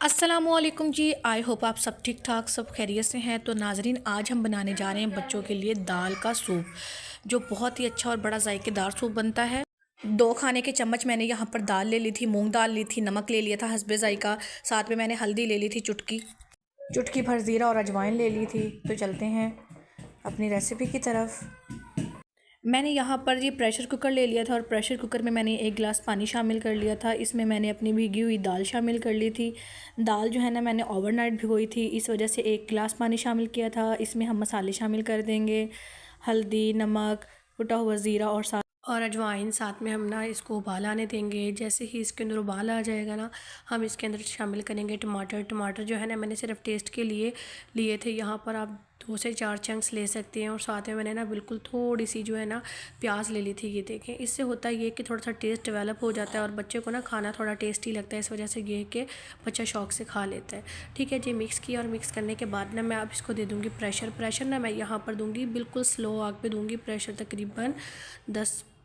अस्सलामुअलैकुम जी। I hope आप सब ठीक ठाक सब खैरियत से हैं। तो नाजरीन, आज हम बनाने जा रहे हैं बच्चों के लिए दाल का सूप, जो बहुत ही अच्छा और बड़ा जायकेदार सूप बनता है। 2 खाने के चम्मच मैंने यहाँ पर दाल ले ली थी, मूंग दाल ली थी, नमक ले लिया था हस्बे जायका, साथ में मैंने हल्दी ले ली थी चुटकी, चुटकी भर ज़ीरा और अजवाइन ले ली थी। तो चलते हैं अपनी रेसिपी की तरफ। मैंने यहाँ पर ये प्रेशर कुकर ले लिया था और प्रेशर कुकर में मैंने 1 गिलास पानी शामिल कर लिया था। इसमें मैंने अपनी भीगी हुई दाल शामिल कर ली थी। दाल जो है ना, मैंने ओवरनाइट भिगोई थी, इस वजह से 1 गिलास पानी शामिल किया था। इसमें हम मसाले शामिल कर देंगे, हल्दी, नमक, कुटा हुआ ज़ीरा और अजवाइन। साथ में हम ना इसको उबाल आने देंगे। जैसे ही इसके अंदर उबाल आ जाएगा ना, हम इसके अंदर शामिल करेंगे टमाटर। टमाटर जो है ना, मैंने सिर्फ टेस्ट के लिए लिए थे। यहाँ पर आप 2 से 4 चंक्स ले सकते हैं। और साथ में मैंने ना बिल्कुल थोड़ी सी जो है ना प्याज ले ली थी। ये देखें, इससे होता ये कि थोड़ा सा टेस्ट डेवलप हो जाता है और बच्चे को ना खाना थोड़ा टेस्टी लगता है। इस वजह से ये कि बच्चा शौक से खा लेता है। ठीक है जी, मिक्स किया और मिक्स करने के बाद ना मैं अब इसको दे दूँगी प्रेशर ना मैं यहाँ पर दूँगी बिल्कुल स्लो आग पे दूँगी प्रेशर, तकरीबन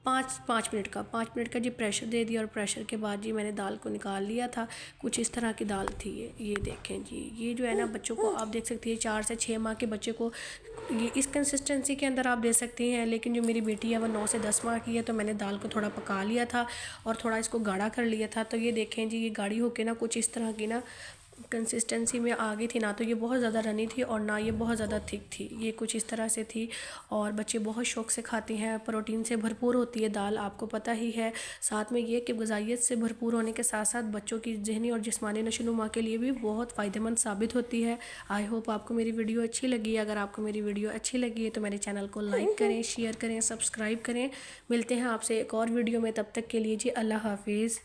5 मिनट का जी प्रेशर दे दिया। और प्रेशर के बाद जी मैंने दाल को निकाल लिया था। कुछ इस तरह की दाल थी ये देखें जी। ये जो है ना, बच्चों को आप देख सकती है 4 से 6 माह के बच्चे को ये इस कंसिस्टेंसी के अंदर आप दे सकती हैं। लेकिन जो मेरी बेटी है वो 9 से 10 माह की है, तो मैंने दाल को थोड़ा पका लिया था और थोड़ा इसको गाढ़ा कर लिया था। तो ये देखें जी, ये गाढ़ी होके ना कुछ इस तरह की ना कंसिस्टेंसी में आ गई थी। ना तो ये बहुत ज़्यादा रनी थी और ना ये बहुत ज़्यादा थिक थी, ये कुछ इस तरह से थी। और बच्चे बहुत शौक़ से खाते हैं। प्रोटीन से भरपूर होती है दाल, आपको पता ही है। साथ में ये कि ग़िज़ाइयत से भरपूर होने के साथ साथ बच्चों की ज़हनी और जिस्मानी नशोनुमा के लिए भी बहुत फ़ायदेमंद साबित होती है। आई होप आपको मेरी वीडियो अच्छी लगी। अगर आपको मेरी वीडियो अच्छी लगी है तो मेरे चैनल को लाइक करें, शेयर करें, सब्सक्राइब करें। मिलते हैं आपसे एक और वीडियो में, तब तक के लिए जी अल्लाह हाफिज़।